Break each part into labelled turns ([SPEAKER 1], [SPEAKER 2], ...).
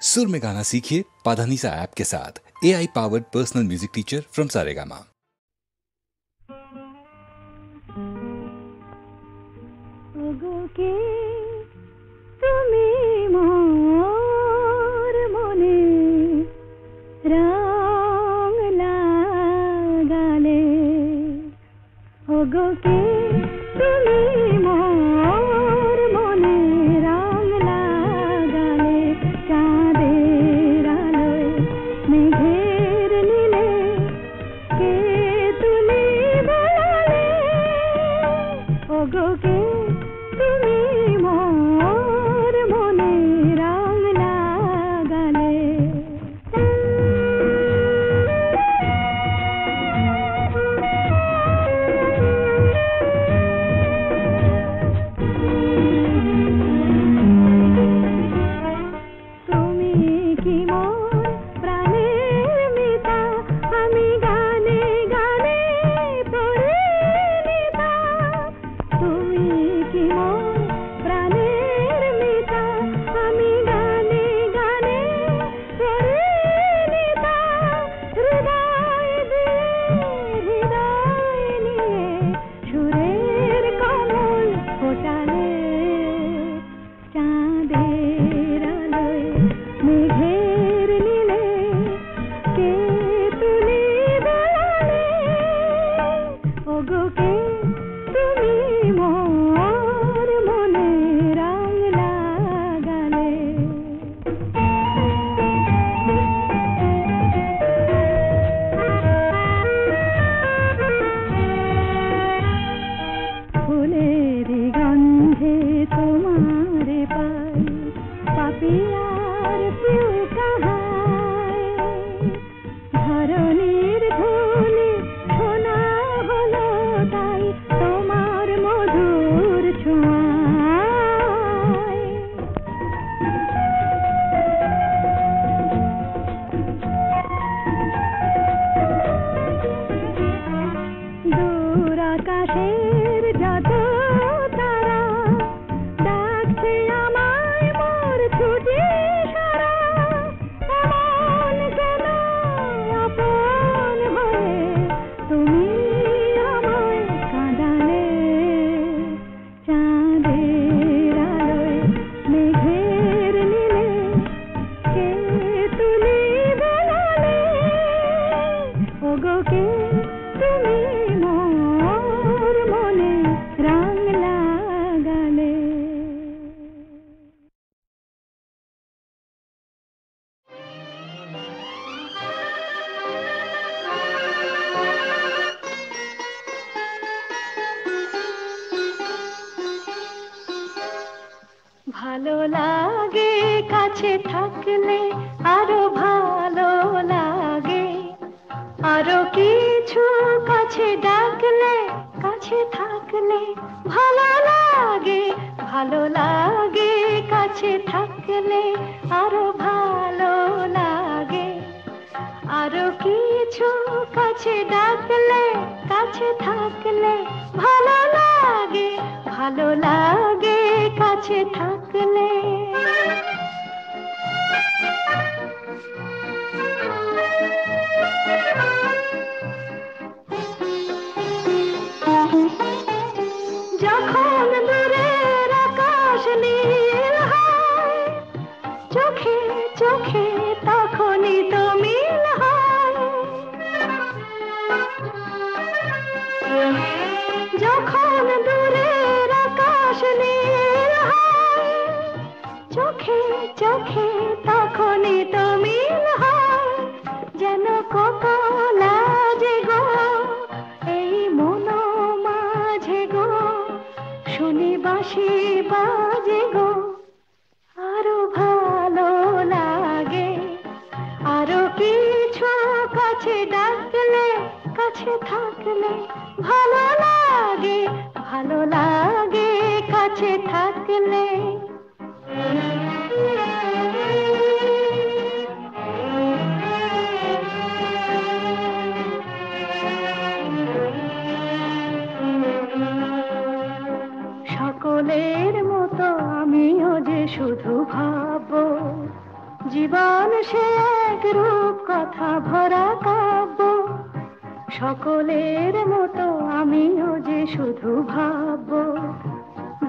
[SPEAKER 1] सुर में गाना सीखिए पाधानीसा ऐप के साथ। AI powered personal music teacher from Saregama.
[SPEAKER 2] ভালো লাগে কাছে থাকলে আরো ভালো লাগে, আরো কিছু কাছে ডাকলে কাছে থাকলে ভালো লাগে, ভালো লাগে কাছে থাকলে আরো ভালো লাগে, আরো কিছু কাছে ডাকলে কাছে থাকলে ভালো লাগে, ভালো লাগে কাছে থাকলে। যখন দূরের আকাশ নীল হয় চোখে চোখে তখনই তো মিল হয়, যখন দূরের আকাশ নীল হয় চোখে চোখে তখনই তো মিল হয়, যেন কত লাজে গো এই মন মাঝে গো শুনি বাঁশি বাজে গো, আরো ভালো লাগে, আরো কিছু কাছে ডাকলে কাছে থাকলে ভালো লাগে, ভালো লাগে কাছে থাকলে। সকলের মতো আমিও যে শুধু ভাববো জীবন সে এক রূপ কথা ভরা কাব্য, সকলের মতো আমিও যে শুধু ভাবব।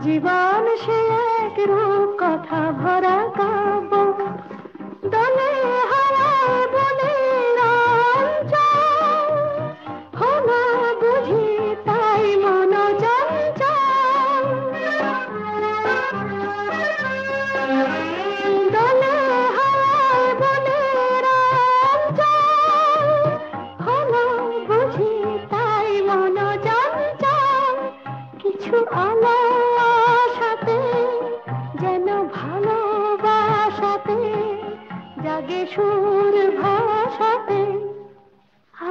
[SPEAKER 2] জীবন সে এক রূপ কথা ভরা কাব্য, দলে হারায় বলে রঞ্জন, হলো বুঝি তাই মন চঞ্চল। দলে হারায় বলে রঞ্জন, হলো বুঝি তাই মন চঞ্চল। কিছু আলো আশাতে যেন ভালোবাসাতে জাগে সুর ভাষাতে,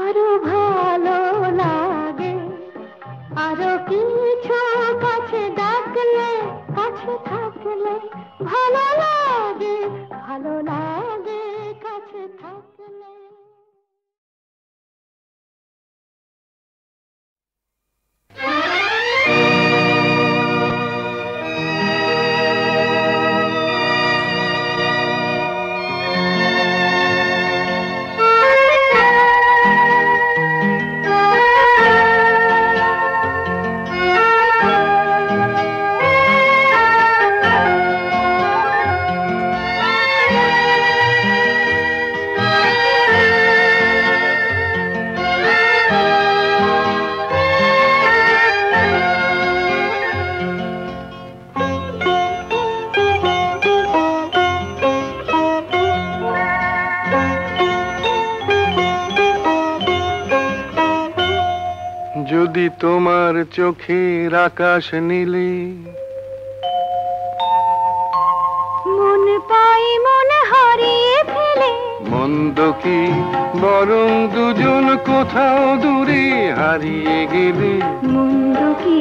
[SPEAKER 2] আরো ভালো লাগে। আরো কিছু কাছে ডাকলে, কাছে থাকলে ভালো লাগে, ভালো লাগে কাছে থাকলে।
[SPEAKER 3] যদি তোমার চোখের আকাশ নীলে
[SPEAKER 2] মন পাই মন হারিয়ে ফেলে,
[SPEAKER 3] মন্দ কি বরং দুজন কোথাও দূরে হারিয়ে গেলে।
[SPEAKER 2] মন্দ কি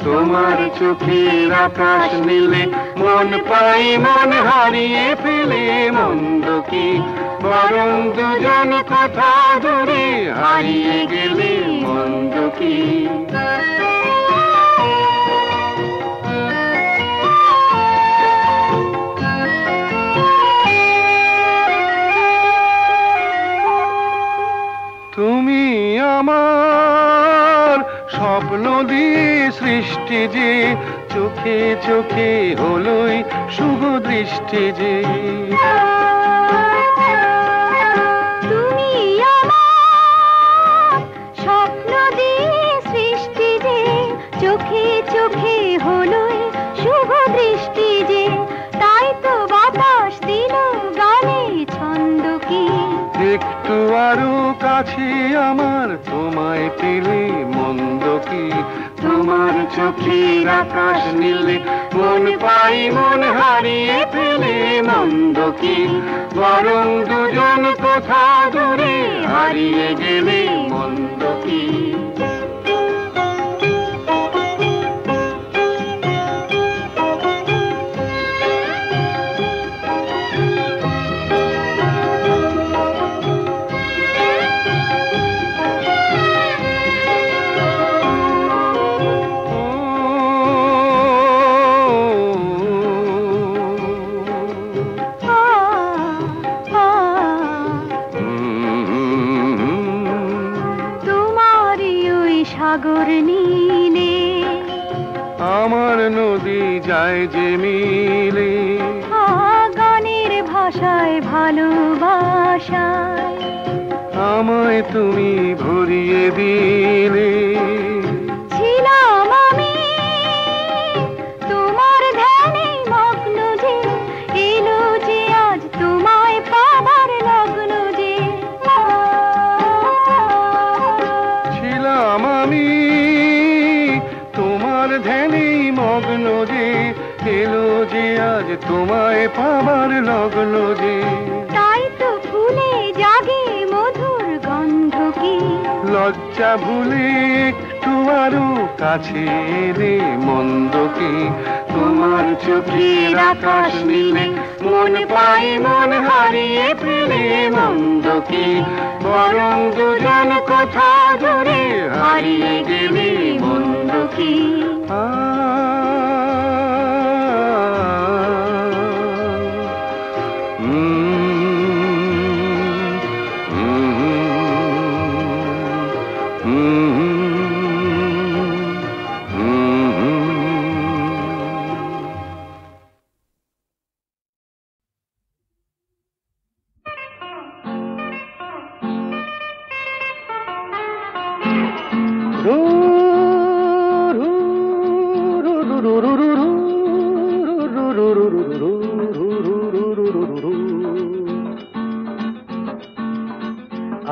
[SPEAKER 3] তোমার চোখের আকাশ নীলে মন পাই মন হারিয়ে ফেলে, মন্দ কি বরং দুজন কোথাও দূরে হারিয়ে গেলে। মন্দ কি তুমি আমার স্বপ্ন দিয়ে সৃষ্টি যে, চোখে চোখে হলোই শুভ দৃষ্টি যে।
[SPEAKER 2] তুমি আমার স্বপ্ন দিয়ে সৃষ্টি যে, চোখে চোখে হলোই শুভ দৃষ্টি যে। তাই তো বাতাস দিল গানে ছন্দ কি,
[SPEAKER 3] একটু আরো কাছে আমার তোমায় পেলে। মন্দ কি তোমার চোখের আকাশ নীলে মন পাই মন হারিয়ে ফেলে। মন্দ কি বরং দুজন কোথা দূরে হারিয়ে গেলে। মন্দ কি
[SPEAKER 2] সাগর নীলে
[SPEAKER 3] আমার নদী যায় যে মিলে।
[SPEAKER 2] গানের ভাষায় ভালোবাসায়
[SPEAKER 3] আমায় তুমি ভরিয়ে দিলে।
[SPEAKER 2] ছিলাম আমি তোমার ধ্যানে মগ্ন যে, এলো যে আজ তোমায় পাবার লগ্ন যে।
[SPEAKER 3] ছিলাম আমি তোমার ধ্যানে মগ্ন যে, এলো যে আজ তোমায় পাবার লগ্ন যে।
[SPEAKER 2] তাই তো ফুলে জাগে মধুর গন্ধ কি,
[SPEAKER 3] লজ্জা ভুলে একটু আরো কাছে এলে। মন্দ কি তোমার চোখের আকাশ নীলে মন পাই মন হারিয়ে ফেলে। মন্দ কি বরং দুজন কোথা দূরে হারিয়ে গেলে। মন্দ কি Mm-hmm.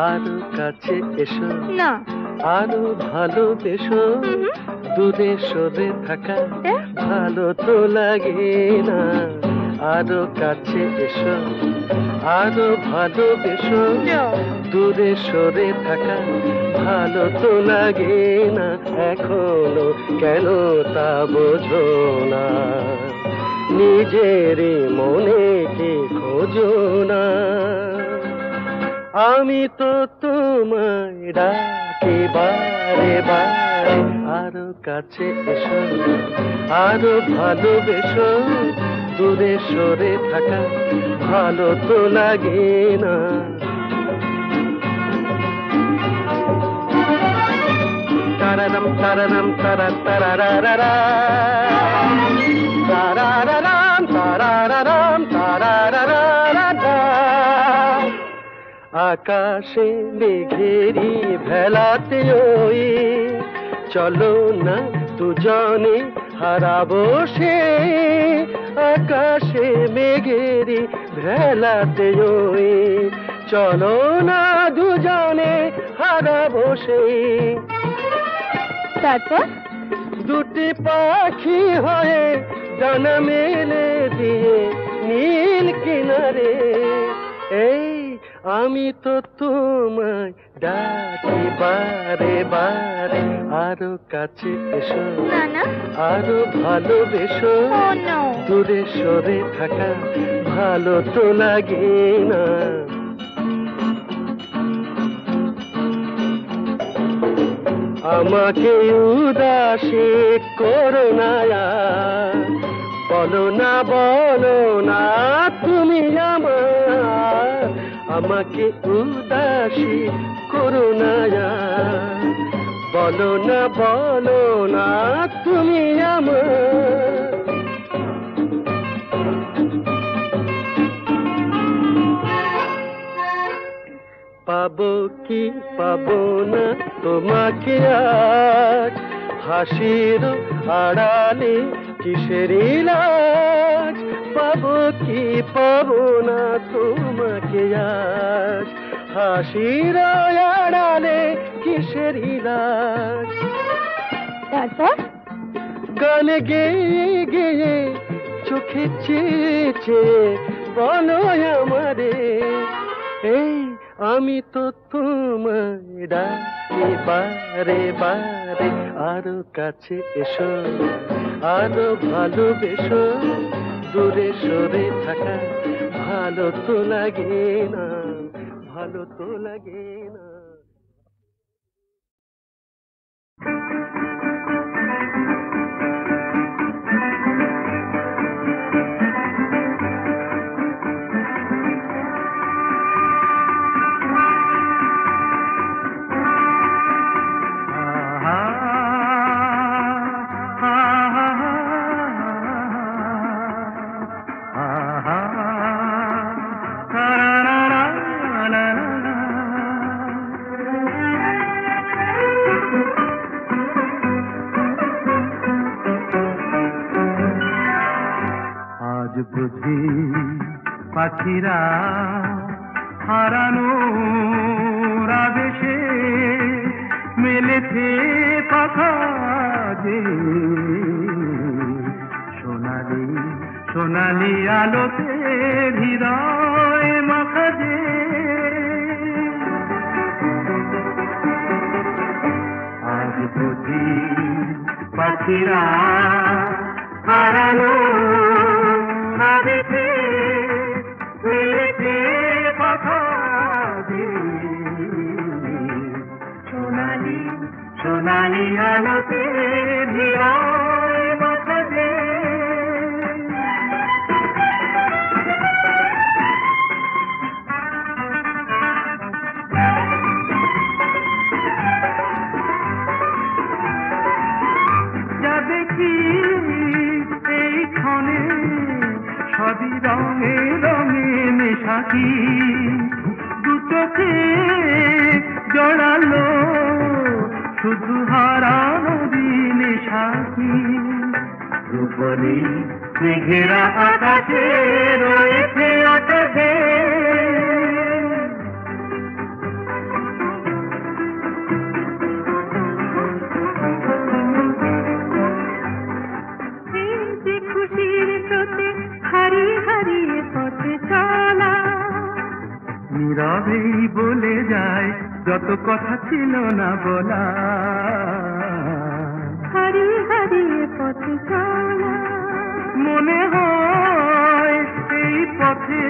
[SPEAKER 3] আরো কাছে এসো
[SPEAKER 2] না।
[SPEAKER 3] আরো ভালোবেসো দূরে সরে থাকা ভালো তো লাগে না আরো কাছে এসো আরো ভালোবেসো দূরে সরে থাকা ভালো তো লাগে না এখনো কেন তা বোঝো না নিজেরই মনে কে খোঁজো না আমি তো তোমায় ডাকি বারে বারে আরো কাছে এসো আরো ভালোবেসো দূরে সরে থাকা ভালো তো লাগে না তারারাম তারারাম তারা তারারারা তারারারাম তারারারাম তারারারা আকাশে মেঘেরি ভেলাতে ওই চলো না দুজনে হারাবো সে আকাশে মেঘেরি ভেলাতে ওই চলো না দুজনে হারাবো সে
[SPEAKER 2] তারপর
[SPEAKER 3] দুটি পাখি হয়ে ডানা মেলে দিয়ে নীল কিনারে এই আমি তো তোমায় ডাকি বারে বারে আরো কাছে এসো আরো ভালোবেসো দূরে সরে থাকা ভালো তো লাগে না আমাকে উদাসী করো না বলো না তুমি আমার আমাকে উদাসী করো না বলো না তুমি আমার পাবো কি পাবো না তোমাকে আজ হাসির আড়ালে কিসের লাজ পাবো কি পাবো না তোমাকে আজ হাসির আড়ালে কিসের লাজ
[SPEAKER 2] তারপর
[SPEAKER 3] গানে গেয়ে গেয়ে চোখে চেয়ে চেয়ে বলো আমারে এই আমি তো তোমায় ডাকি বারে বারে আরো কাছে এসো আরো ভালোবেসো দূরে সরে থাকা ভালো তো লাগে না ভালো তো লাগে না
[SPEAKER 4] বুঝি পাখিরা হারানো আবেশে মেলেছে পাখা যে সোনালি সোনালি আলোতে হৃদয় মাখা যে আজ বুঝি পাখিরা হারানো সোনালি আলোতে হৃদয় মাখা যে যা দেখি এই ক্ষণে সবই রঙে রঙে মেশাকি দু চোখে জড়ালো শুধু হারানো দিনে সাথী রূপলি মেঘেরা আকাশে রয়েছে আকাশে নীরবেই বলে যায় যত কথা ছিল না বলা,
[SPEAKER 2] হারিয়ে হারিয়ে পথে চলা,
[SPEAKER 4] মনে হয় এই পথে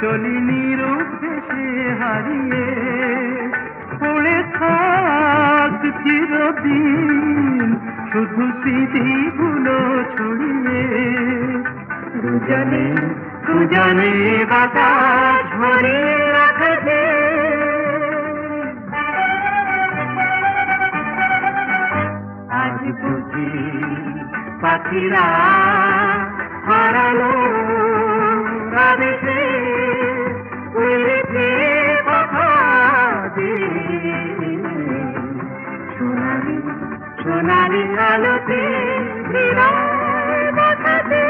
[SPEAKER 4] চলি নিরুদ্দেশে হারিয়ে, পড়ে থাক চিরদিন শুধু স্মৃতিগুলো ছড়িয়ে, দুজনে দুজনে বাতাস ভরে রাখবে। আজ বুঝি পাখিরা হারালো রাধেছে উড়েছে কথা দিয়ে, সোনালি সোনালি আলোতে হৃদয় বাঁধাতে।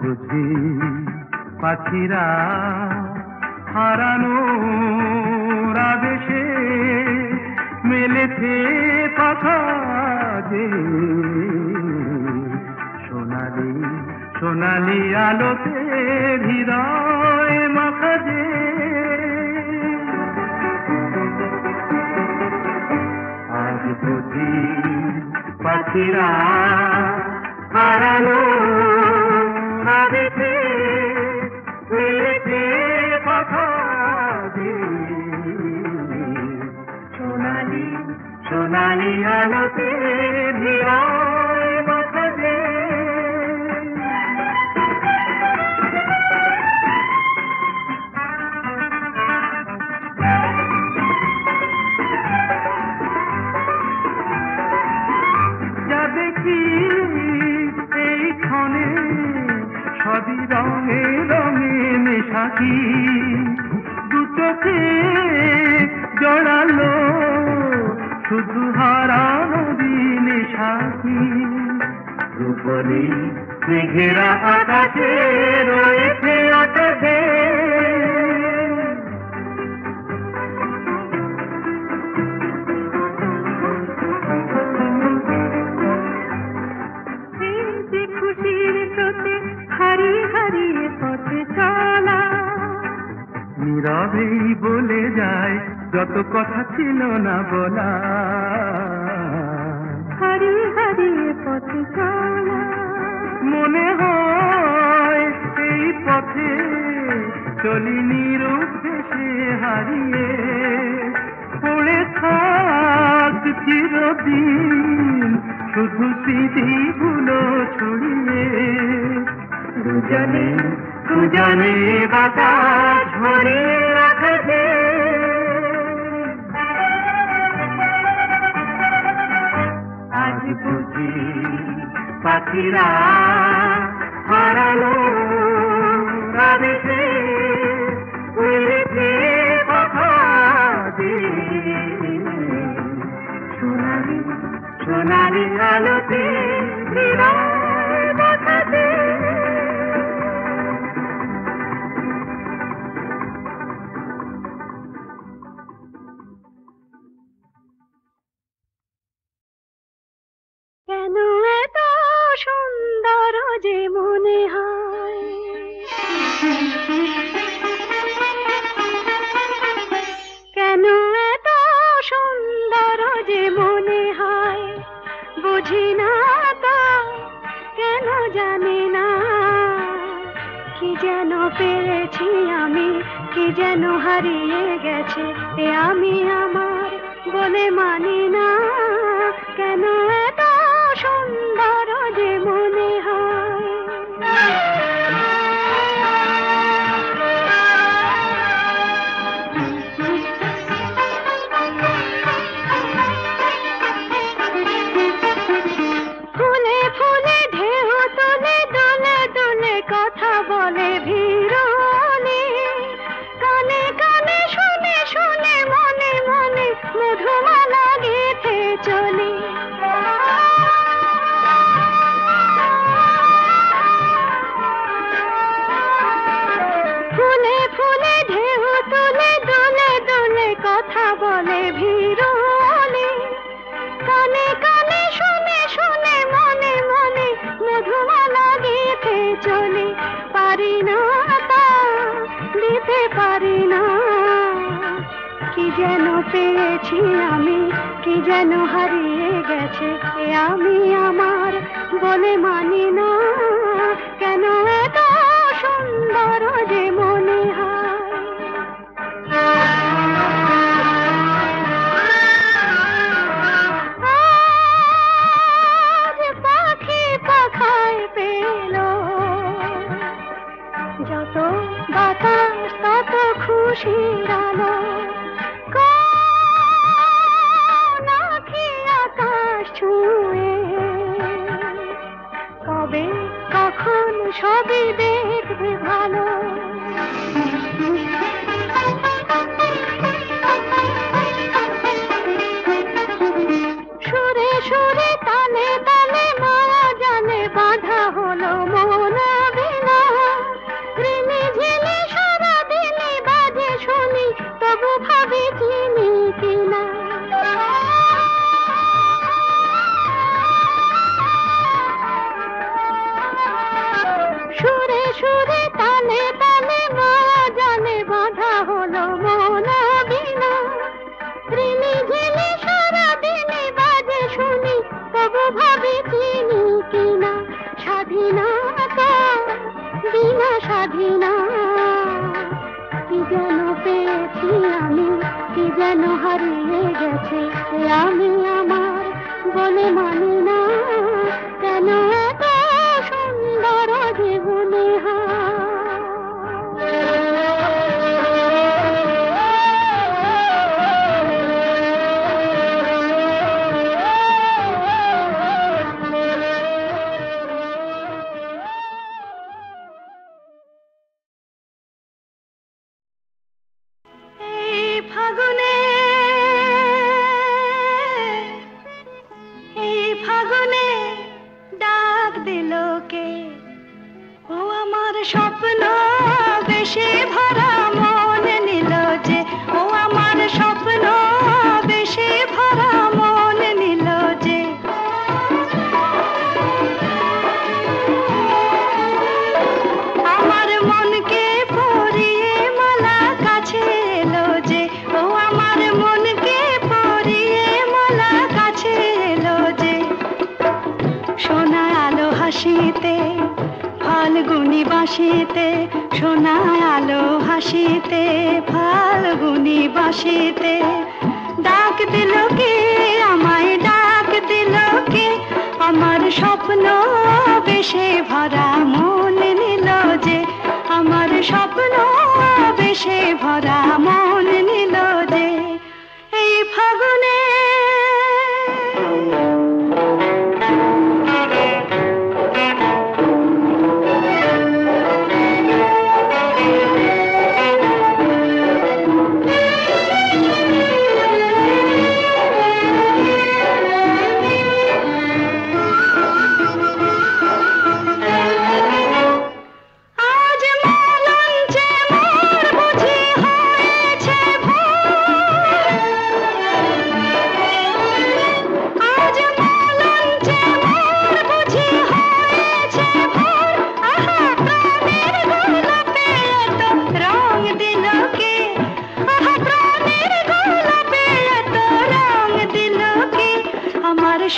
[SPEAKER 4] বুঝি পাখিরা হারানো আবেশে মেলেছে পাখা যে, সোনালি সোনালি আলোতে হৃদয় মাখা যে, আজ বুঝি পাখিরা হারানো আবেশে মেলেছে পাখা যে, সোনালি সোনালি আলোতে হৃদয় মাখা যে। যা দেখি এই ক্ষণে সবই রঙে রঙে মেশাকি, দু চোখে জড়ালো শুধু হারানো দিনে সাথী, রূপলি মেঘেরা আকাশে রয়েছে আকাশে, খুশির স্রোতে হারিয়ে হারিয়ে পথে চলা, নীরবেই বলে যায় যত কথা ছিল না বলা, হারিয়ে হারিয়ে পথে চলা, মনে হয় এই পথে চলি নিরুদ্দেশে হারিয়ে, পড়ে থাক চিরদিন শুধু স্মৃতিগুলো ছড়িয়ে, দুজনে দুজনে বাতাস ভরে রাখবে। আজ বুঝি পাখিরা হারালো আবেশে উড়েছে কথা যে, সোনালি সোনালি আলোতে হৃদয় বাঁধাতে।
[SPEAKER 2] কেন এত সুন্দর যে মনে হয়, কেন এত সুন্দর যে মনে হয়, বুঝি না তা কেন জানি না, কি যেন পেয়েছি আমি, কি যেন হারিয়ে গেছে এ আমি আমার বলে মানি না, কেন এত সুন্দর যে মনে হয়। যেন পেয়েছি আমি, কি যেন হারিয়ে গেছে আমি আমার বলে মানি না, কেন এত সুন্দর যে মনে হয়। আজ পাখি পাখায় পেল, যত বাতাস তত খুশির আলো, নাকি আকাশ ছুঁয়ে কবে কখন সবই দেখবে ভালো। সুরে সুরে তালে তালে মায়া জানে বাঁধা হলো মন বিনা, ঋণে ঝিলে সারা দিনে বাজে শুনি তবু ভাবি চিনি কিনা। সুরে সুরে তালে তালে মায়া জানে বাঁধা হলো মন বিনা, ঋণে ঝিলে সারা দিনে বাজে শুনি তবু ভাবি চিনি কিনা। স্বাধীনতা বিনা স্বাধীনা, কি যেন পেয়েছি আমি, কি যেন হারিয়ে গেছে আমি আমার বলে মানি না, কেন এত সুন্দর জীবনে ফাগুনে ডাক দিল কে, ও আমার স্বপ্ন বেশি ভরা মন নিল যে, ও আমার স্বপ্ন বেশি ভরা মন নিল যে। আমার মনকে পরিয়ে মালা কাছে এলো যে, ও আমার মনকে পরিয়ে মালা কাছে এলো যে। সোনা আলো হাসিতে ফাল্গুনি বাঁশিতে, সোনা আলো হাসিতে ফাল্গুনি বাঁশিতে, ডাক দিল কে আমায় ডাক দিল কে, আমার স্বপ্ন বেশে ভরা মন নিল যে, আমার স্বপ্ন বেশে ভরা মন নিল যে। এই ফাগুনে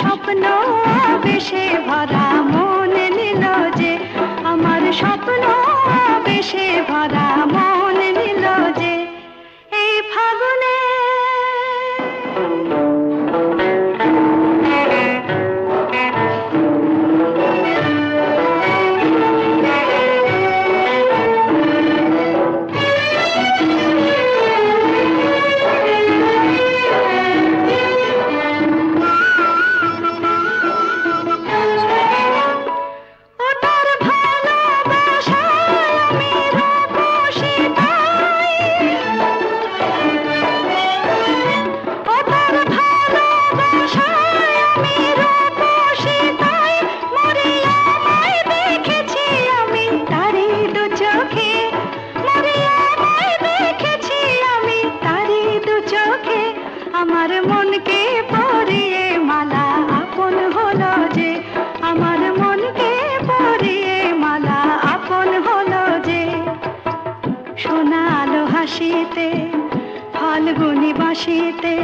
[SPEAKER 2] স্বপ্ন বেশে ভরা মন নিল যে, আমার স্বপ্ন বেশে ভরা মন নিল যে। এই ফাগুনে আমার মনকে পরিয়ে মালা আপন হলো যে, আমার মনকে পরিয়ে মালা আপন হলো যে। সোনা আলো হাসিতে ফাল্গুনি বাঁশিতে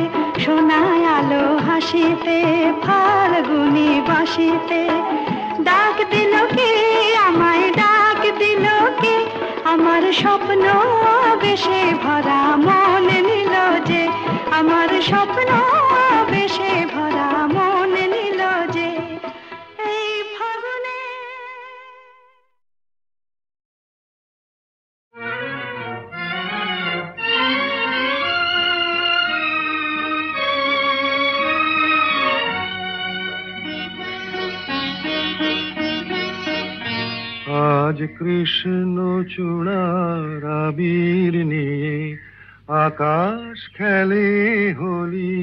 [SPEAKER 2] শোনায় আলো হাসিতে, ফাল্গুনি বাঁশিতে ডাক দিল কে আমায়, ডাক দিল কে আমার স্বপ্ন বেশে ভরা মন নিল যে, আমার স্বপ্ন বেশে ভরা মন নিল যে এই ফাগুনে।
[SPEAKER 3] আজ কৃষ্ণ চূড়ার আবির নিয়ে আকাশ খেলে হোলি,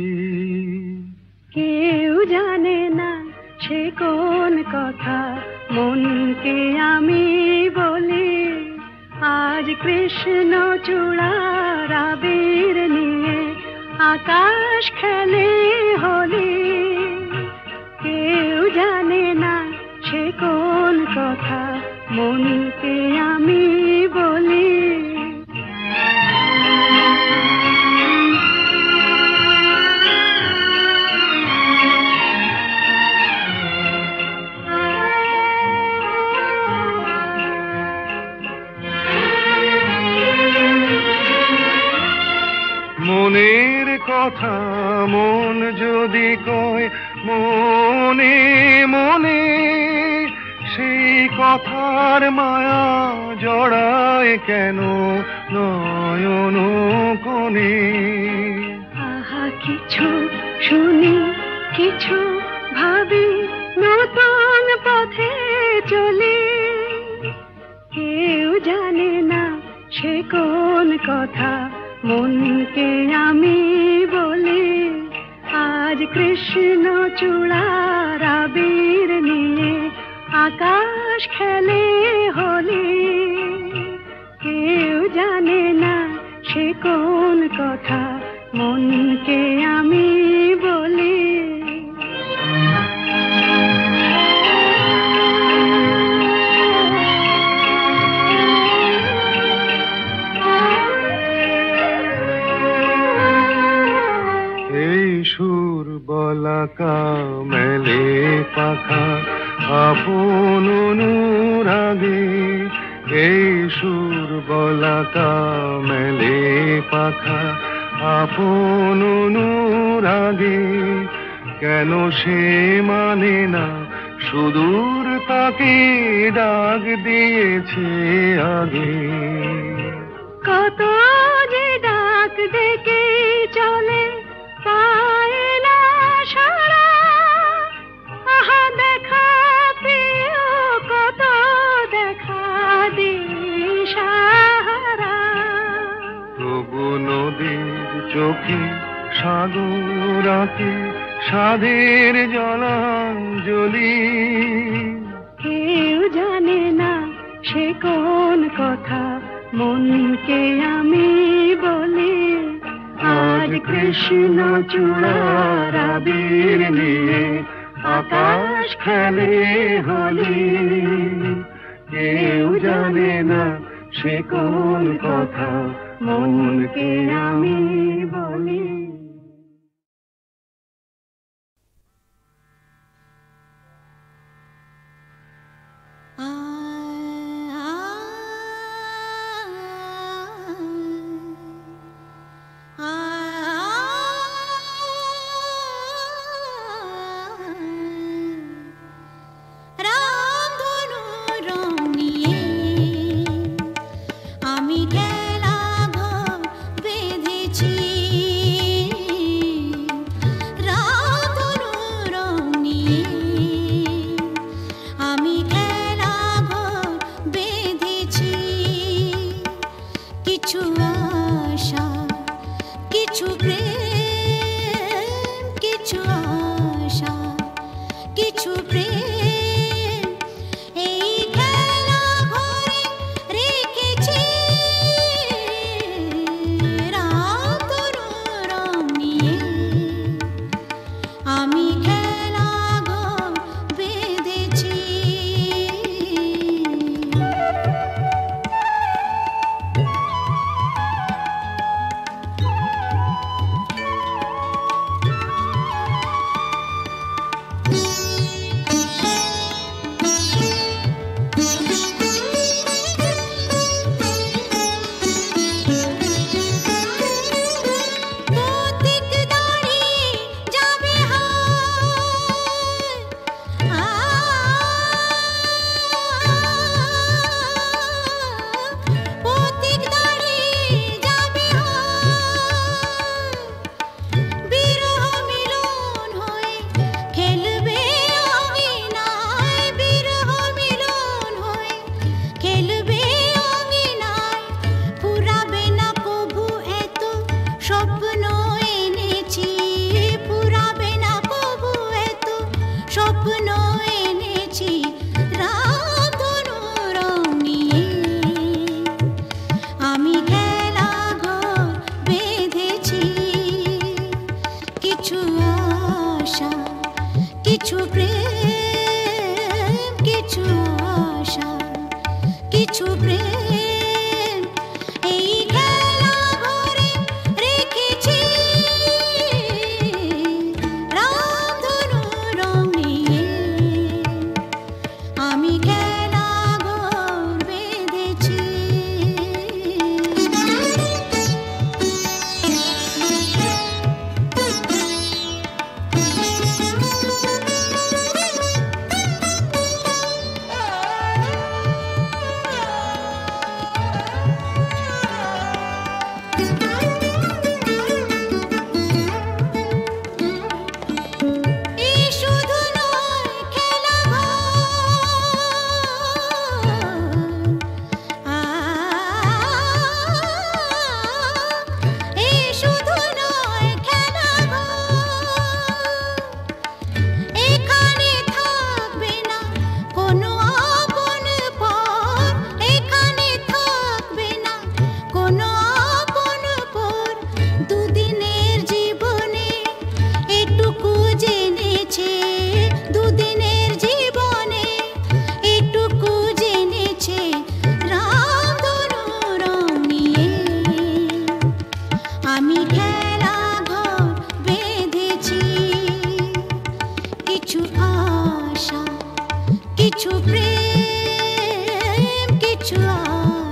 [SPEAKER 2] কেউ জানে না সে কোন কথা মনকে আমি বলি, আজ কৃষ্ণ চূড়ার আবির নিয়ে আকাশ খেলে হোলি, কেউ জানে না সে কোন কথা মনকে আমি বলি।
[SPEAKER 3] মনের কথা মন যদি কয় মনে মনে, সেই কথার মায়া জড়ায় কেন নয়ন কোণে।
[SPEAKER 2] আহা কিছু শুনি কিছু ভাবি, নতুন পথে চলি, কেউ জানে না সে কোন কথা মনকে আমি বলি, আজ কৃষ্ণ চূড়ার আবির নিয়ে আকাশ খেলে হোলি, কেউ জানে না সে কোন কথা মনকে আমি বলি।
[SPEAKER 3] এই সুর বলাকা মেলে পাখা আপন অনুরাগে, এই সুর বলাকা মেলে পাখা আপন অনুরাগে, কেন সে মানে না সুদূর তাকে ডাক দিয়েছে আগে।
[SPEAKER 2] কত যে ডাক ডেকে চলে পায় না সারা, আহা দেখা প্রিয় কত দেখা দিশাহারা।
[SPEAKER 3] তবু নদীর চোখে সাগর আঁকে সাধের জলাঞ্জলি,
[SPEAKER 2] কেউ জানে না সে কোন কথা মনকে আমি বলি, আজ কৃষ্ণ চূড়ার আবির নিয়ে আকাশ খেলে হোলি, কেউ জানে না সে কোন কথা মনকে আমি বলি।
[SPEAKER 5] আমি খেলা বেঁধেছি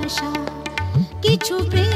[SPEAKER 2] ভাষা কিছু প্রেম